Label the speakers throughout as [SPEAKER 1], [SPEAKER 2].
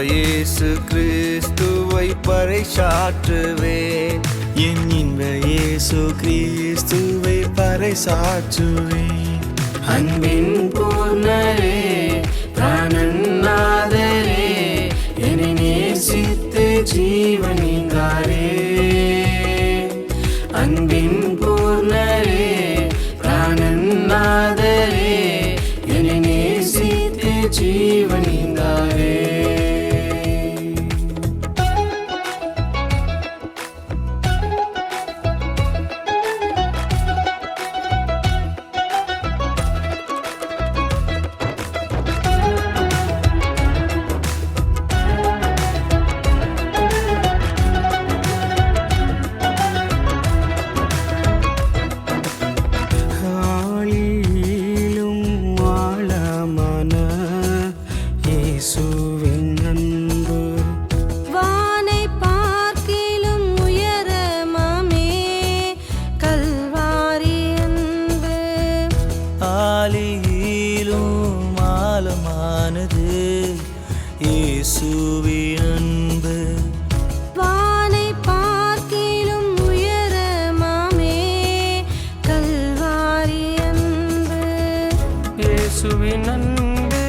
[SPEAKER 1] இயேசு கிறிஸ்துவை பறைசாற்றுவேன்.
[SPEAKER 2] என் இன்ப இயேசு கிறிஸ்துவை பறைசாற்றுவேன்.
[SPEAKER 3] அன்பின் பூர்ணரே, பிராணநாதரே, என்னை நேசித்து ஜீவனிந்தாரே. அன்பின் பூர்ணரே, பிராணநாதரே, என்னை நேசித்து ஜீவனிந்தாரே.
[SPEAKER 2] ஆழியிலும் ஆழமானது இயேசுவின் அன்பு.
[SPEAKER 4] வானை பார்க்கிலும் உயரமாமே கல்வாரி அன்பு.
[SPEAKER 3] இயேசுவின் அன்பு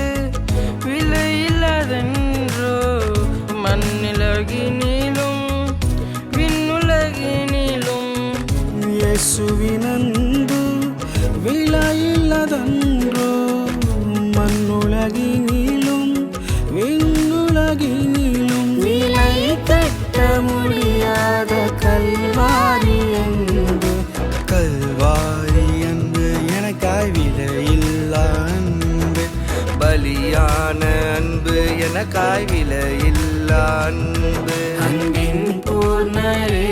[SPEAKER 3] விலையில்லதென்றோ, மண்ணுலகினிலும் விண்ணுலகினிலும்.
[SPEAKER 5] இயேசுவின் அன்பு விலையில்லதென்றோ, மண்ணுலகினிலும் விண்ணுலகினிலும்.
[SPEAKER 4] விலை கட்ட முடியாத கல்வாரி அன்பு.
[SPEAKER 1] கல்வாரி அன்பு எனக்காய் விலையில்லா அன்பு. பலியான அன்பு எனக்காய் விலையில்லா அன்பு.
[SPEAKER 3] அன்பின் பூர்ணரே,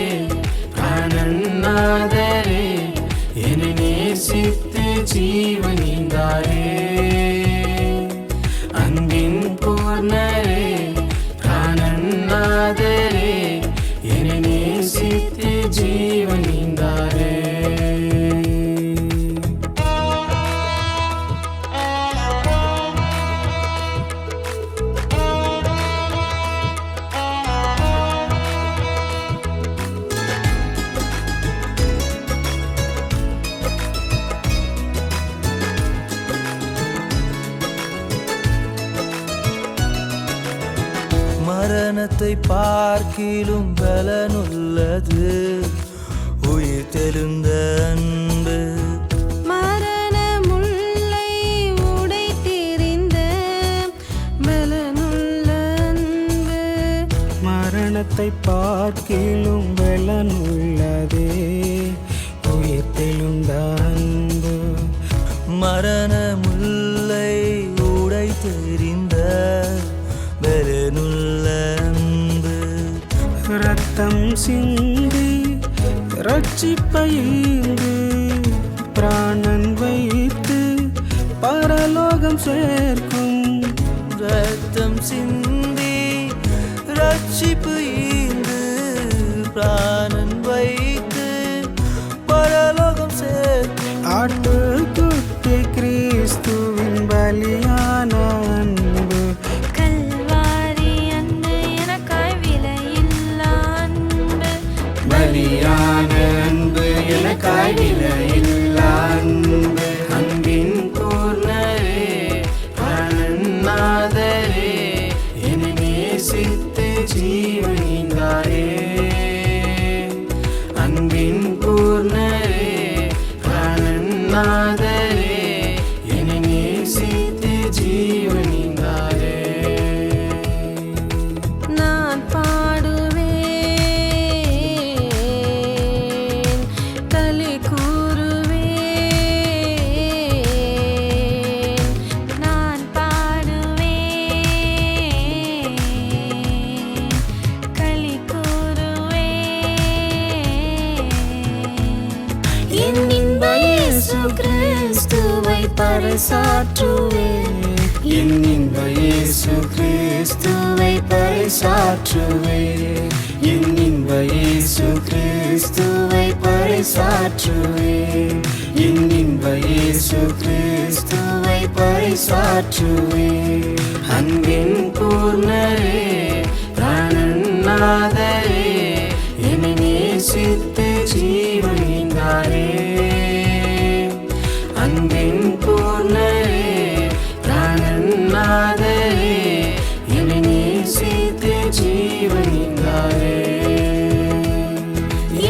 [SPEAKER 3] பிராணநாதரே, என்னை நேசித்து ஜீவனிந்தாரே. அன்பின் பூர்ணரே, பிராணநாதரே, என்னை நேசித்து ஜீவனிந்தாரே.
[SPEAKER 2] மரணத்தை பார்க்கிலும் பலனுள்ளது உயிர் தெழுந்த அன்பு.
[SPEAKER 4] மரண முல்லை உடைத்தெறிந்த பலனுள்ள அன்பு.
[SPEAKER 5] மரணத்தை பார்க்கிலும் பலனுள்ளதே உயிர் தெழுந்த அன்பு.
[SPEAKER 2] மரண முல்லை உடை தெரிந்த பலனுள்ள அன்பு.
[SPEAKER 5] ரத்தம் சிந்தி ரட்சிப்பைந்து பிராணன் வைத்து பரலோகம் சேர்க்கும்.
[SPEAKER 2] ரத்தம் சிந்தி ரட்சிப்பு ஈந்து பிராணன் வைத்து பரலோகம் சேர்க்கும்.
[SPEAKER 5] ஆட்டுக்குட்டி கிறிஸ்துவின் பலியான அன்பு.
[SPEAKER 4] கல்வாரி அன்பு எனக்காய் விலையில்லா அன்பு.
[SPEAKER 3] பலியான அன்பு எனக்காய் விலையில்லா அன்பு. அன்பின் பூர்ணரே, பிராணநாதரே, என்னை நேசித்து ஜீவனிந்தாரே. அன்பின் பூர்ணரே, பிராணநாதரே, என்னை நேசித்து ஜீவனிந்தாரே.
[SPEAKER 4] நான் பாடுவேன், களி கூறுவேன். நான் பாடுவேன், களி கூறுவேன். என் இன்ப இயேசு கிறிஸ்துவை பறைசாற்றுவேன்.
[SPEAKER 3] என் இன்ப இயேசு கிறிஸ்துவை பறைசாற்றுவேன். என் இன்ப இயேசு கிறிஸ்துவை பறைசாற்றுவேன். என் இன்ப இயேசு கிறிஸ்துவை பறை பறைசாற்றுவேன். அன்பின் பூர்ணரே பிராணநாதரே என்னை நேசித்து ஜீவனிந்தாரே. அன்பின் பூர்ணரே பிராணநாதரே என்னை நேசித்து ஜீவனிந்தாரே.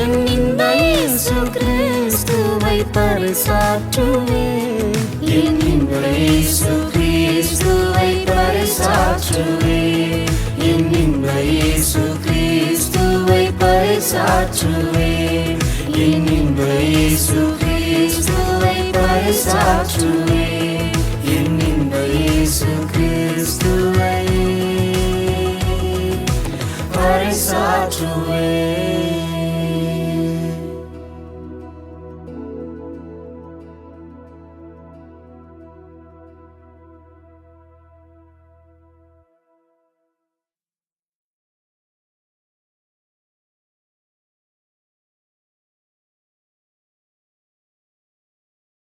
[SPEAKER 4] என் இன்ப இயேசு கிறிஸ்துவை பறைசாற்றுவேன்.
[SPEAKER 3] என் இன்ப இயேசு கிறிஸ்துவை பறைசாற்றுவேன். என் இன்ப இயேசு கிறிஸ்துவை பறைசாற்றுவேன். என் இன்ப இயேசு கிறிஸ்துவை பறைசாற்றுவேன். என் இன்ப இயேசு கிறிஸ்துவை பறைசாற்றுவேன்.